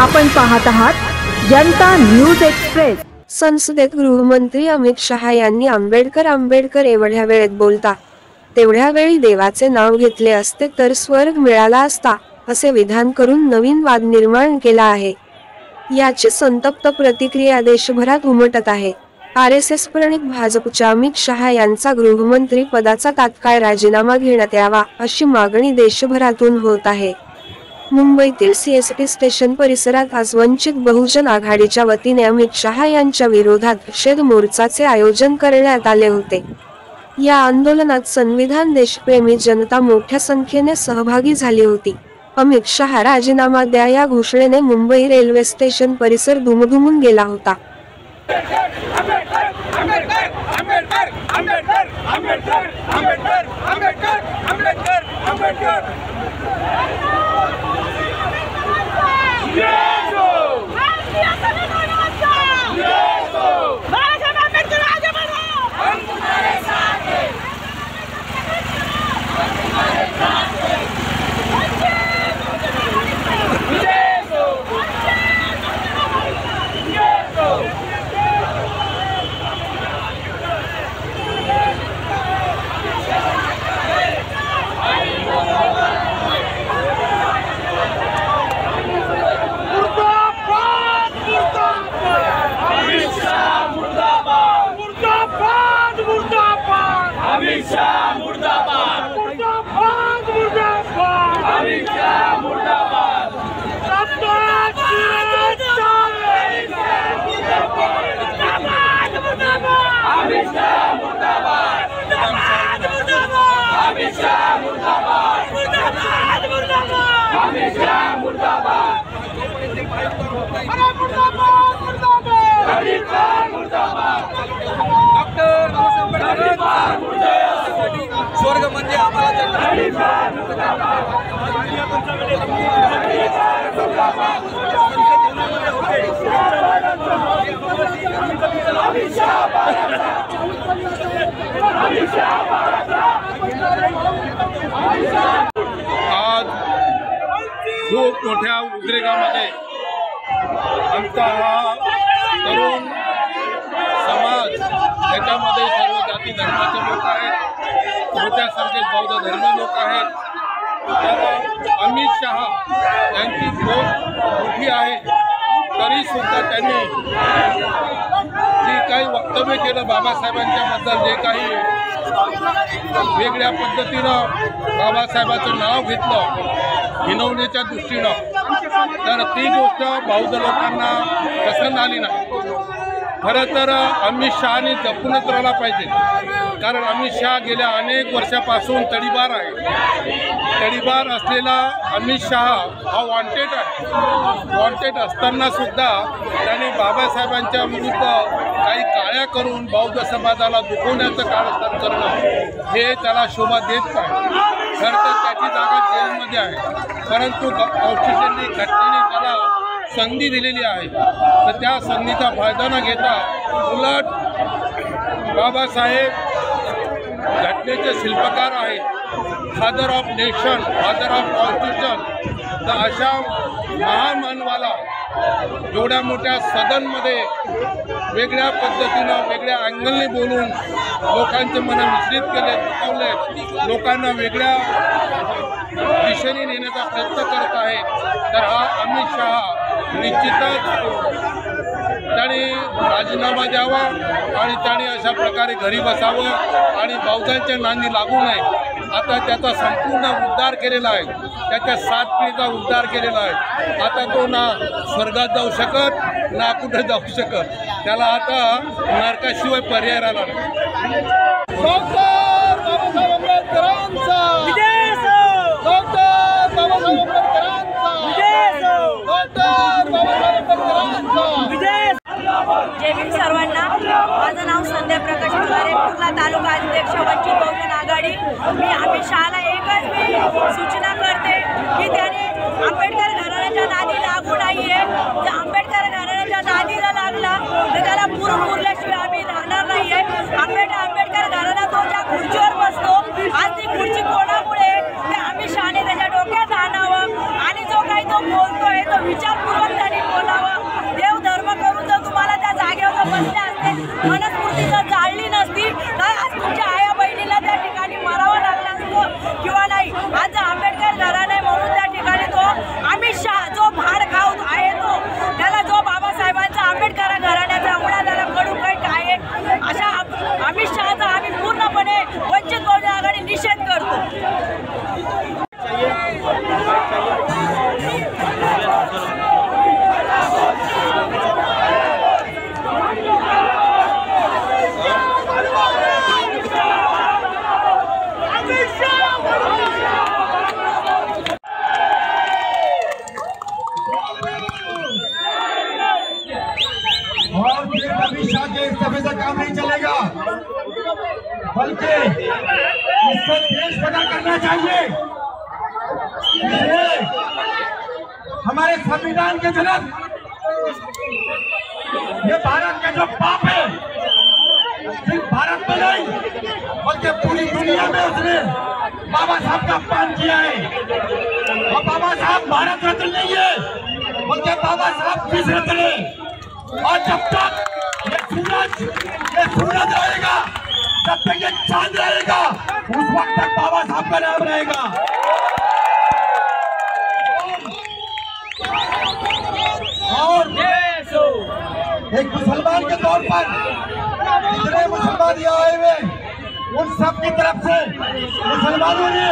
आपण पाहत आहात जनता न्यूज एक्सप्रेस। संसदेत गृहमंत्री अमित शहा यांनी आंबेडकर एवढ्या वेळेत बोलता तेवढ्या वेळी देवाचे नाव घेतले असते तर स्वर्ग मिळाला असता असे विधान करून नवीन वाद निर्माण केला आहे। याची संतप्त प्रतिक्रिया देशभरात उमटत आहे। RSS प्रणित भाजपच्या अमित शहा यांचा गृहमंत्री पदाचा तात्काळ राजीनामा घेण्यात यावा अशी मागणी देशभरातून होत आहे। मुंबईतील CST स्टेशन परिसरात आज वंचित बहुजन आघाडीच्या वतीने अमित शहा यांच्या विरोधात निषेध मोर्चाचे आयोजन करण्यात आले होते। या आंदोलनात संविधान देशप्रेमी जनता मोठ्या संख्येने सहभागी झाली होती। अमित शहा राजीनामा द्या या घोषणेने मुंबई रेल्वे स्टेशन परिसर दुमदुमून गेला होता। स्वर्ग म्हणजे आज खूप मोठ्या उद्रेकामध्ये आमचा हा तरुण समाज, त्याच्यामध्ये सर्व जाती धर्माचे लोक आहेत, मोठ्यासारखे बौद्ध धर्मीय लोक आहेत। तर अमित शहा यांची पोस्ट मोठी आहे, तरी सुद्धा त्यांनी जे काही वक्तव्य केलं बाबासाहेबांच्या बद्दल, जे काही वेगळ्या पद्धतीनं बाबासाहेबांचं नाव घेतलं हिनवण्याच्या दृष्टीनं, तर ती गोष्ट बौद्ध लोकांना पसंत आली नाही। खरं तर अमित शहाने जपूनच राहिला पाहिजे, कारण अमित शहा गेल्या अनेक वर्षापासून तडीपार आहे। तडीपार असलेला अमित शहा हा वॉन्टेड आहे। वॉन्टेड असताना सुद्धा त्यांनी बाबासाहेबांच्या विरुद्ध काही काळ्या करून बौद्ध समाजाला दुखवण्याचं कारस्थान करणं हे त्याला शोभा देत नाही। खरं तर त्याची जागा जेलमध्ये आहे, परंतु कौशिकांनी घटनेने त्याला संधी दिलेली आहे, तर त्या संधीचा फायदा न घेता उलट बाबासाहेब घटनेचे शिल्पकार आहेत, father of nation, father of constitution. तर अशा महामानवाला एवढ्या मोठ्या सदनमध्ये वेगळ्या पद्धतीनं वेगळ्या अँगलने बोलून लोकांचे मन विचलित केले, दुखावले, लोकांना वेगळ्या दिशेने नेण्याचा प्रयत्न करत आहे। तर हा अमित शहा निश्चितच त्यांनी राजीनामा द्यावा आणि त्यांनी अशा प्रकारे घरी बसावं आणि बौद्धांच्या नांदी लागू नये। आता त्याचा संपूर्ण उद्धार केलेला आहे, त्याच्या 7 पिढीचा उद्धार केलेला आहे। आता तो ना स्वर्गात जाऊ शकत ना कुठे जाऊ शकत, त्याला आता नरकाशिवाय पर्याय राहिला नाही। डॉक्टर बाबासाहेब आंबेडकरांचा विजय असो, डॉक्टर बाबासाहेब आंबेडकरांचा विजय असो, डॉक्टर बाबासाहेब आंबेडकरांचा विजय। जय भीम सर्वांना। माझं नाव संध्या प्रकाश फुलारे, कुर्ला तालुका अध्यक्ष वंचित बहुजन आघाडी। मी अमित शहाला एकच सूचना करते की त्याने आंबेडकर घराण्याच्या नादी लागू नाहीये। जर आंबेडकर घराण्याच्या नादीला लागला तर त्याला पुरल्याशिवाय आम्ही राहणार नाहीये। आंबेडकर घराणा तो ज्या खुर्चीवर बसतो, आज ती खुर्ची कोणामुळे ते अमित शहाने त्याच्या डोक्यात आणावं आणि जो काही तो बोलतोय तो विचारपूर्वक त्यांनी दिखावे से काम नहीं चलेगा, बल्कि इसको देश बना करना चाहिए। इसलिए हमारे संविधान के जनक, ये भारत के जो पाप है, सिर्फ भारत में नहीं बल्कि पूरी दुनिया में उसने बाबा साहब का अपमान किया है। और बाबा साहब भारत रत्न नहीं है, बल्कि बाबा साहब विश्व रत्न है। और जब तक ये सूरज रहेगा, जब तक ये चांद रहेगा, उस वक्त तक बाबा साहब का नाम रहेगा। और एक मुसलमान के तौर पर जितने मुसलमान यहाँ आए हुए, उन सब की तरफ से मुसलमानों ने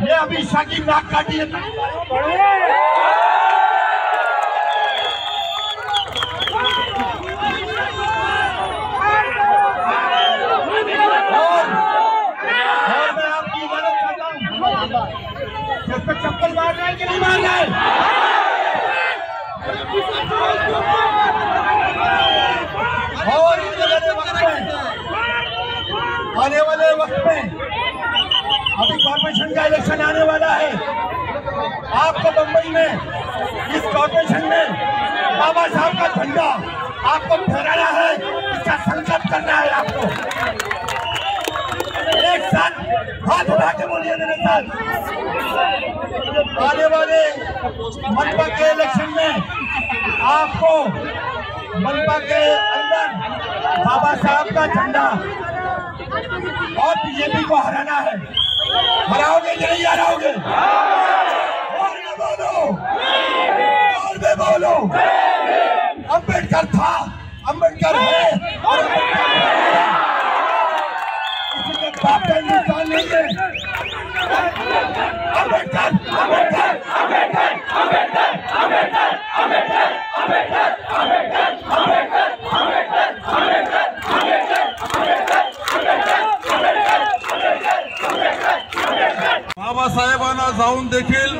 ये अमित शाह की नाक काटी है। और मैं आपकी इजाजत चाहता हूँ, इस पर चप्पल मार रहे हैं कि नहीं मार रहे? और आने वाले वक्त में अभी कॉर्पोरेशन का इलेक्शन आने वाला है। आपको मुंबई में इस कॉर्पोरेशन में बाबा साहब का झंडा आपको फहराना है, इसका संकल्प करना है। आपको एक साथ हाथ उठा के बोलिए मेरे साथ, आने वाले मनपा के इलेक्शन में आपको मनपा के अंदर बाबा साहब का झंडा और बीजेपी को हराना है। हराओगे कि नहीं हराओगे? और में बोलो, और में बोलो। अंबेडकर था, अंबेडकर है और अंबेडकर है। इसके बाप का हिंदुस्तान नहीं है। अंबेडकर, अंबेडकर, अंबेडकर, अंबेडकर, अंबेडकर, अंबेडकर, अंबेडकर, अंबेडकर, अंबेडकर, अंबेडकर, अंबेडकर, बाबासाहेबांना जाऊन देखील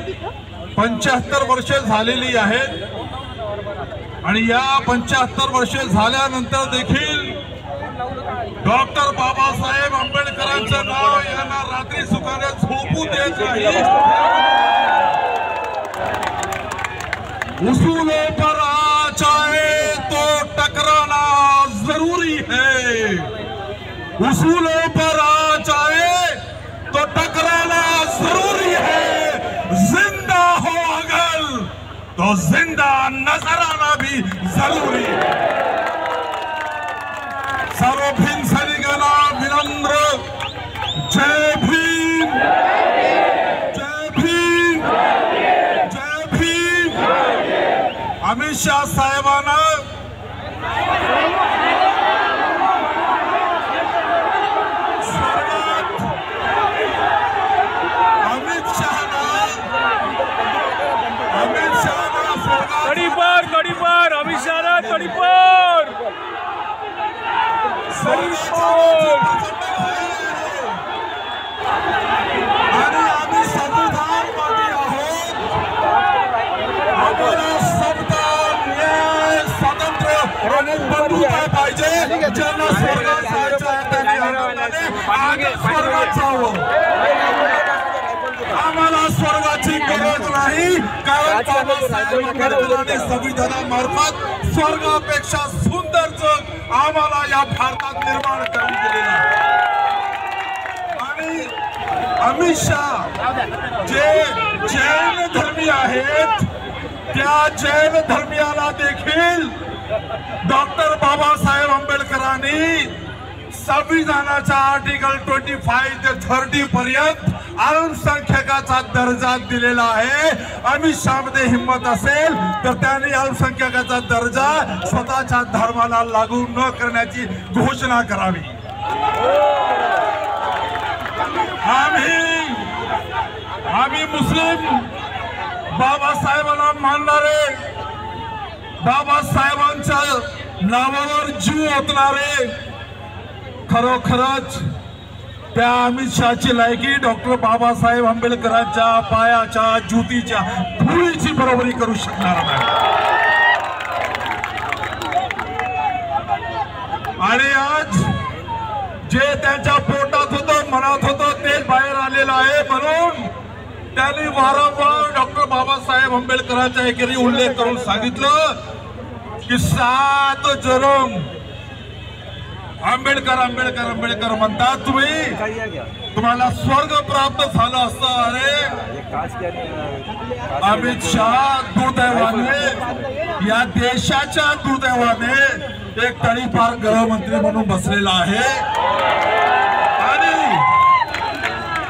75 वर्षे झालेली आहेत आणि या 75 वर्षे झाल्यानंतर देखील डॉक्टर बाबासाहेब आंबेडकरांचं नाव यांना रात्री सुखाने झोपू देत नाही। उसूलों पर आ जाए तो टकराना जरूरी है, उसूलों पर आ जाए तो टकराना जरूरी है। जिंदा हो अगर तो जिंदा नजर आना भी जरूरी है। सर्व भीम सैनिकांना विनम्र जय भीम, जय भीम, जय भीम। अमित शाह साहेबांना गडीपार अमित शहा गडीपार आणि आम्ही संविधानवादी आहोत। आम्हाला समता, न्याय, स्वातंत्र्य आणि बंधुता पाहिजे। ज्यांना स्वर्गात जायचं आहे त्यांनी आनंदाने स्वर्गात जावं। आम्हाला स्वर्गाची गरज नाही, कारण बाबासाहेब आंबेडकरांनी संविधानामार्फत स्वर्गापेक्षा सुंदर जग आम्हाला या भारतात निर्माण करून दिलेलं आहे। आणि अमित शाह जे जैन धर्मी आहेत, त्या जैन धर्मियाला देखील डॉक्टर बाबासाहेब आंबेडकरांनी संविधानाच्या आर्टिकल 25 ते 30 पर्यंत अल्पसंख्याकाचा दर्जा दिलेला आहे। अमित शाह मध्ये हिम्मत असेल तर त्यांनी अल्पसंख्याकाचा दर्जा स्वतःच्या धर्माला लागू न करण्याची घोषणा करावी। आम्ही मुस्लिम बाबासाहेबांना मानणारे, बाबासाहेबांच्या नावावर जीव ओतणारे, खरोखरच त्या अमित शहाची लायकी डॉक्टर बाबासाहेब आंबेडकरांच्या पायाच्या ज्योतीच्या धुळीची बरोबरी करू शकणार नाही। आणि आज जे त्यांच्या पोटात होतं मनात होतं तेच बाहेर आलेलं आहे. म्हणून त्यांनी वारंवार डॉक्टर बाबासाहेब आंबेडकरांचा एकेरी उल्लेख करून सांगितलं की 7 जन्म आंबेडकर आंबेडकर आंबेडकर म्हणतात तुम्ही, तुम्हाला स्वर्ग प्राप्त झालं असतं. अरे अमित शहा दुर्दैवाने, या देशाच्या दुर्दैवाने एक तडीपार गृहमंत्री म्हणून बसलेला आहे आणि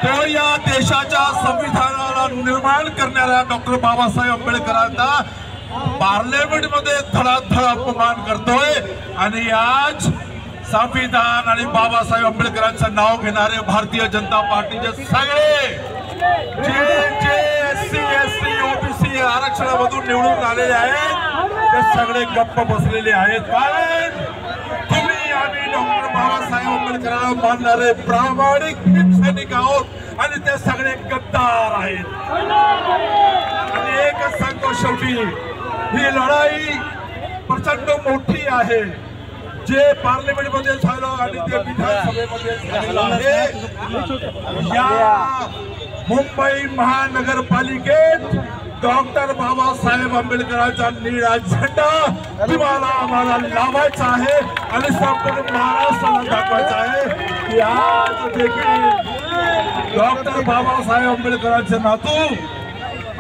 तो या देशाच्या संविधानाला निर्माण करणाऱ्या डॉक्टर बाबासाहेब आंबेडकरांना पार्लमेंटमध्ये धडाधड अपमान करतोय. आणि आज संविधान आणि बाबासाहेब आंबेडकरांचं नाव घेणारे भारतीय जनता पार्टीचे सगळे जे SC ST OBC आरक्षणामधून निवडून आलेले आहेत ते सगळे गप्प बसलेले आहेत. कारण तुम्ही आम्ही डॉक्टर बाबासाहेब आंबेडकरांना मानणारे प्रामाणिक सैनिक आहोत आणि ते सगळे गद्दार आहेत. आणि एकच सांगतो शेवटी, ही लढाई प्रचंड मोठी आहे. जे पार्लमेंटमध्ये झालं आणि ते विधानसभेमध्ये झालेलं आहे. या मुंबई महानगरपालिकेत डॉक्टर बाबासाहेब आंबेडकरांचा निळा झेंडा तुम्हाला आम्हाला लावायचा आहे आणि संपूर्ण महाराष्ट्राला दाखवायचा आहे की आज देखील डॉक्टर बाबासाहेब आंबेडकरांचे नातू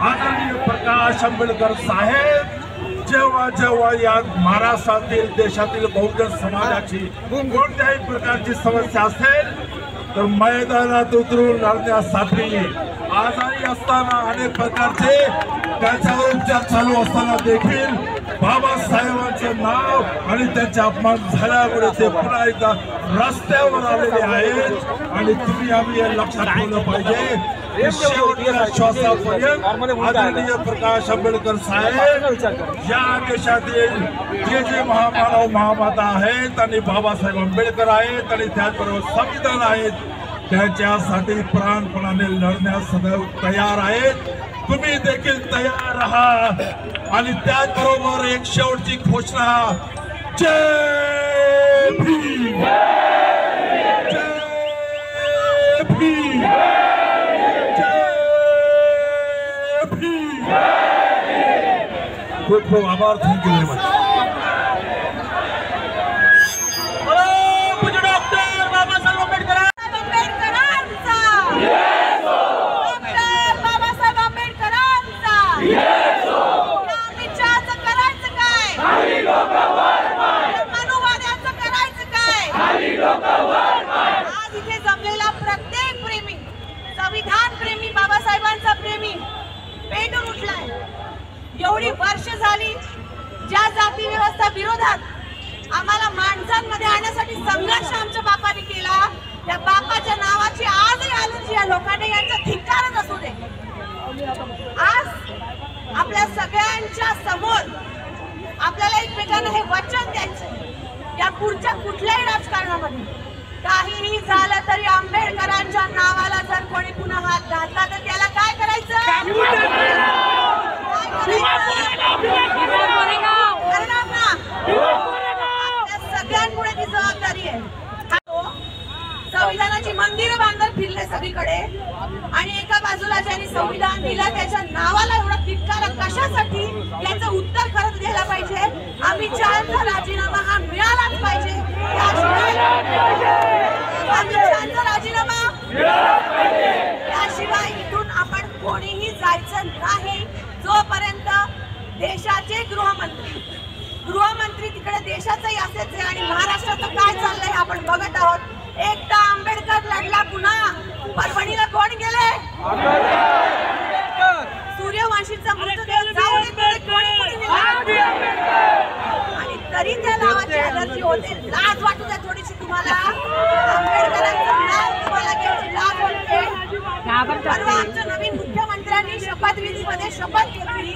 आदरणीय प्रकाश आंबेडकर साहेब जेव्हा जेव्हा या महाराष्ट्रातील देशातील बहुजन समाजाची कोणत्याही प्रकारची समस्या असेल तर मैदानात उतरून लढण्यासाठी आजारी असताना अनेक प्रकारचे त्यांच्यावर उपचार चालू असताना देखील बाबासाहेबांचे नाव आणि त्यांचे अपमान झाल्यामुळे ते पुन्हा एकदा रस्त्यावर आलेले आहेत. आणि तुम्ही आम्ही हे लक्षात ठेवलं पाहिजे. शेवटच्या श्वासापर्यंत आदरणीय प्रकाश आंबेडकर साहेब या देशातील जे महामानव महामाता आहेत आणि बाबासाहेब आंबेडकर आहेत आणि त्याचबरोबर संविधान आहेत त्यांच्यासाठी प्राणपणाने लढण्यास सदैव तयार आहेत. तुम्ही देखील तयार राहा. आणि त्याचबरोबर एक शेवटची घोषणा, जय भीम, जय भीम, खूप खूप आभार. Thank you very much. आज इथे जमलेला प्रत्येक प्रेमी, संविधान प्रेमी, बाबासाहेबांचा प्रेमी पेटून उठलाय. एवढी वर्ष झाली ज्या जाती व्यवस्था विरोधात आम्हाला माणसांमध्ये आणण्यासाठी संघर्ष आमच्या बापाने केला, त्या बापाच्या नावाची आजही आलेली या लोकांनी यांचा धिक्कारच असू दे. आज आपल्या सगळ्यांच्या समोर आपल्याला एकमेकांना हे वचन द्यायचं, या पुढच्या कुठल्याही राजकारणामध्ये काहीही झालं तरी आंबेडकरांच्या नावाला जर कोणी पुन्हा हात घातला तर त्याला काय करायचं? सगळ्यांपुढे ती जबाबदारी आहे. संविधानाची मंदिरं बांधत फिरले सगळीकडे आणि एका बाजूला ज्यांनी संविधान दिलं त्याच्या नावाला एवढा धिक्कार कशासाठी याचं उत्तर खरंच द्यायला पाहिजे. आम्ही चांचा राजीनामा हा मिळालाच पाहिजे. त्याशिवाय इथून आपण कोणीही जायचं नाही जोपर्यंत देशाचे गृहमंत्री तिकडे देशाचंही असेच आणि महाराष्ट्राचं काय चाललंय आपण बघत आहोत. एकटा आंबेडकर लढला पुन्हा. परभणीला कोण गेले? सूर्यवंशीचा मृतदेह जाऊ आणि तरी त्या नावाची अलर्जी होते. लाज वाटू द्या थोडीशी तुम्हाला. आंबेडकरांचं नाव तुम्हाला घ्यायची लाज वाटते. परवा आमच्या नवीन मुख्यमंत्र्यांनी शपथविधीमध्ये शपथ घेतली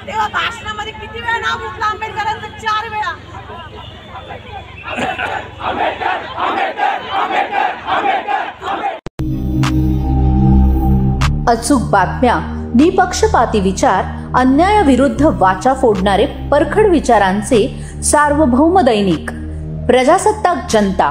तेव्हा भाषणामध्ये किती वेळा नाव घेतलं आंबेडकरांचं? 4 वेळा. अचूक बातम्या, निपक्षपाती विचार, अन्यायाविरुद्ध वाचा फोडणारे परखड विचारांचे सार्वभौम दैनिक प्रजासत्ताक जनता